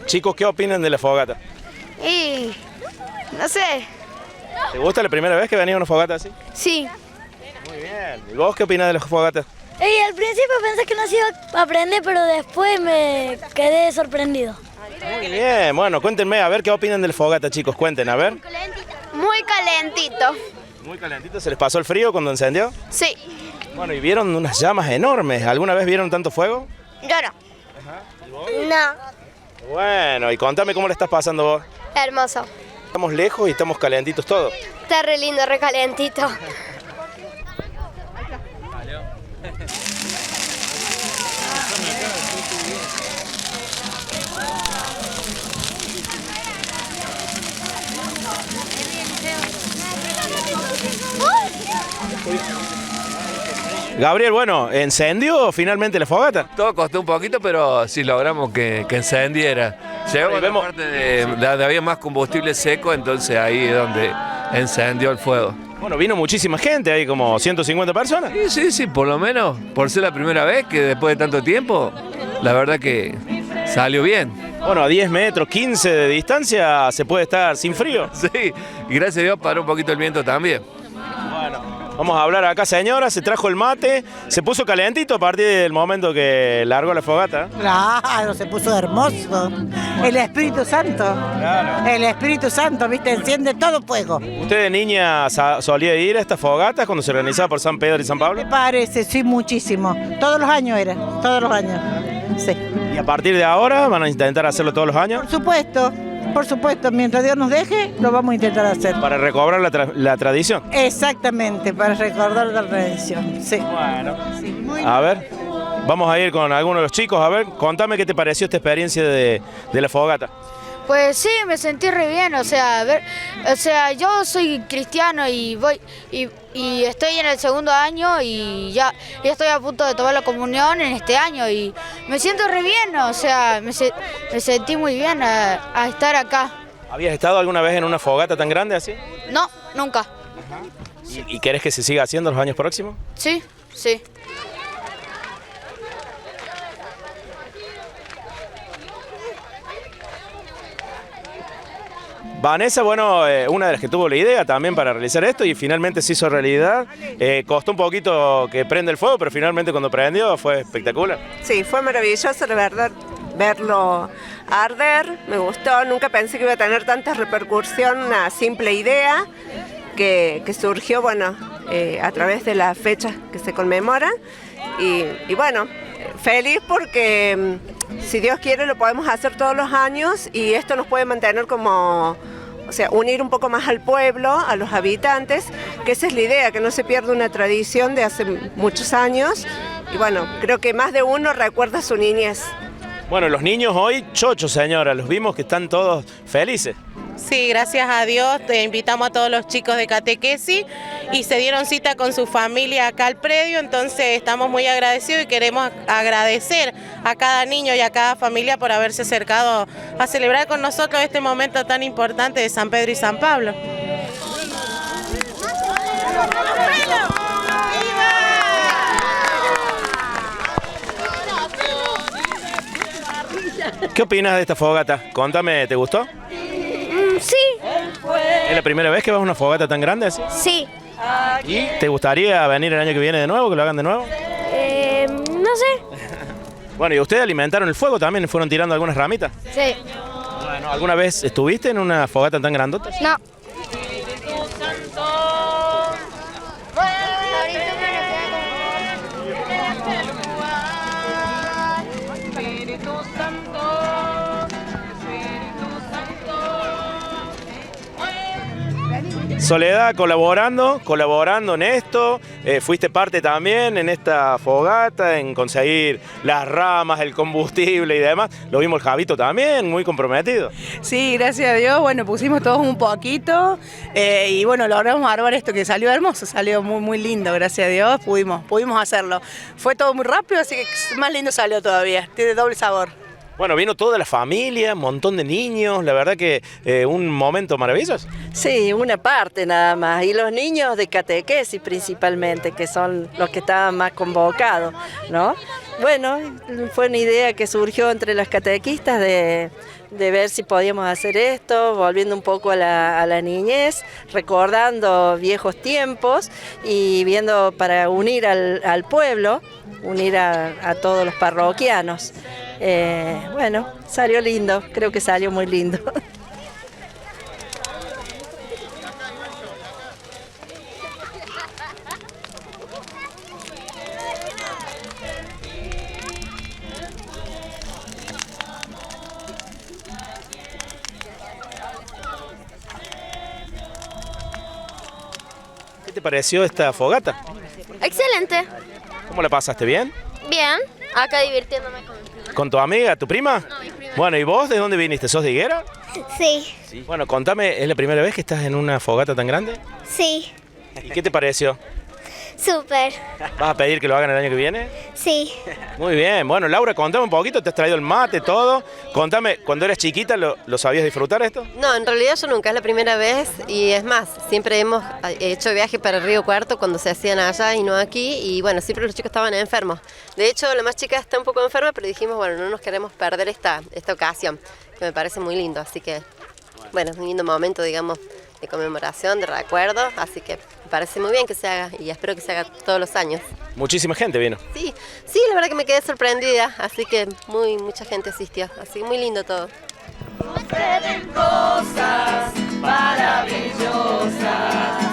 Chicos, ¿qué opinan de la fogata? Y no sé. ¿Te gusta la primera vez que venía a una fogata así? Sí. Muy bien. ¿Y vos qué opinas de las fogatas? Y al principio pensé que no se iba a aprender, pero después me quedé sorprendido. Muy bien. Bueno, cuéntenme, a ver qué opinan de la fogata, chicos. Cuenten, a ver. Muy calentito. Muy calentito. ¿Se les pasó el frío cuando encendió? Sí. Bueno, y vieron unas llamas enormes. ¿Alguna vez vieron tanto fuego? Yo no. No. Bueno, y contame cómo le estás pasando vos. Hermoso. Estamos lejos y estamos calentitos todos. Está re lindo, re calentito. Gabriel, bueno, ¿encendió finalmente la fogata? Todo costó un poquito, pero sí logramos que encendiera. Llegamos a la parte de donde había más combustible seco, entonces ahí es donde encendió el fuego. Bueno, vino muchísima gente, ahí como 150 personas. Sí, por lo menos, por ser la primera vez que después de tanto tiempo, la verdad que salió bien. Bueno, a 10 metros, 15 de distancia se puede estar sin frío. Sí, y gracias a Dios paró un poquito el viento también. Bueno, vamos a hablar acá, señora, se trajo el mate, se puso calentito a partir del momento que largó la fogata. Claro, se puso hermoso. El Espíritu Santo. Claro. El Espíritu Santo, ¿viste? Enciende todo fuego. ¿Usted de niña solía ir a estas fogatas cuando se organizaba por San Pedro y San Pablo? Me parece, sí, muchísimo. Todos los años era, todos los años. Sí. ¿Y a partir de ahora van a intentar hacerlo todos los años? Por supuesto, mientras Dios nos deje, lo vamos a intentar hacer. Para recobrar la tradición. Exactamente, para recordar la tradición, sí. Bueno. Sí, muy A ver, vamos a ir con algunos de los chicos. A ver, contame qué te pareció esta experiencia de la fogata. Pues sí, me sentí re bien, yo soy cristiano y estoy en el segundo año y ya estoy a punto de tomar la comunión en este año y me siento re bien, me sentí muy bien a estar acá. ¿Habías estado alguna vez en una fogata tan grande así? No, nunca. ¿Y querés que se siga haciendo los años próximos? Sí, sí. Vanessa, bueno, una de las que tuvo la idea también para realizar esto y finalmente se hizo realidad. Costó un poquito que prenda el fuego, pero finalmente cuando prendió fue espectacular. Sí, fue maravilloso, la verdad, verlo arder, me gustó, nunca pensé que iba a tener tanta repercusión, una simple idea que surgió, bueno, a través de las fechas que se conmemoran y bueno, feliz porque si Dios quiere lo podemos hacer todos los años y esto nos puede mantener como, o sea, unir un poco más al pueblo, a los habitantes, que esa es la idea, que no se pierda una tradición de hace muchos años y bueno, creo que más de uno recuerda su niñez. Bueno, los niños hoy, chochos, señora, los vimos que están todos felices. Sí, gracias a Dios, te invitamos a todos los chicos de catequesis y se dieron cita con su familia acá al predio, entonces estamos muy agradecidos y queremos agradecer a cada niño y a cada familia por haberse acercado a celebrar con nosotros este momento tan importante de San Pedro y San Pablo. ¿Qué opinas de esta fogata? Contame, ¿te gustó? Sí. ¿Es la primera vez que vas a una fogata tan grande así? Sí. ¿Y te gustaría venir el año que viene de nuevo, que lo hagan de nuevo? No sé. Bueno, ¿y ustedes alimentaron el fuego también? ¿Fueron tirando algunas ramitas? Sí. Bueno, ¿alguna vez estuviste en una fogata tan grandota? No. Soledad, colaborando en esto, fuiste parte también en esta fogata, en conseguir las ramas, el combustible y demás. Lo vimos el Javito también, muy comprometido. Sí, gracias a Dios, bueno, pusimos todos un poquito y bueno, logramos armar esto que salió hermoso, salió muy lindo, gracias a Dios, pudimos hacerlo. Fue todo muy rápido, así que más lindo salió todavía, tiene doble sabor. Bueno, vino toda la familia, un montón de niños, la verdad que un momento maravilloso. Sí, una parte nada más, y los niños de catequesis principalmente, que son los que estaban más convocados, ¿no? bueno, fue una idea que surgió entre las catequistas de ver si podíamos hacer esto, volviendo un poco a la niñez, recordando viejos tiempos y viendo para unir al pueblo, unir a todos los parroquianos. Bueno, salió lindo, creo que salió muy lindo. ¿Qué te pareció esta fogata? Excelente. ¿Cómo la pasaste? ¿Bien? Bien. Acá divirtiéndome ¿Con tu amiga, tu prima? No, mi prima. Bueno, ¿y vos de dónde viniste? ¿Sos de Higuera? Sí. Bueno, contame, ¿es la primera vez que estás en una fogata tan grande? Sí. ¿Y qué te pareció? Súper. ¿Vas a pedir que lo hagan el año que viene? Sí. Muy bien. Bueno, Laura, contame un poquito, te has traído el mate, todo. Contame, cuando eras chiquita, ¿lo sabías disfrutar esto? No, en realidad yo nunca, es la primera vez y es más, siempre hemos hecho viaje para Río Cuarto cuando se hacían allá y no aquí y bueno, siempre los chicos estaban enfermos. De hecho, la más chica está un poco enferma, pero dijimos, bueno, no nos queremos perder esta ocasión, que me parece muy lindo, así que, bueno, es un lindo momento, digamos, de conmemoración, de recuerdo, así que me parece muy bien que se haga y espero que se haga todos los años. Muchísima gente vino. Sí, la verdad que me quedé sorprendida, así que mucha gente asistió, así que muy lindo todo. Suceden cosas maravillosas.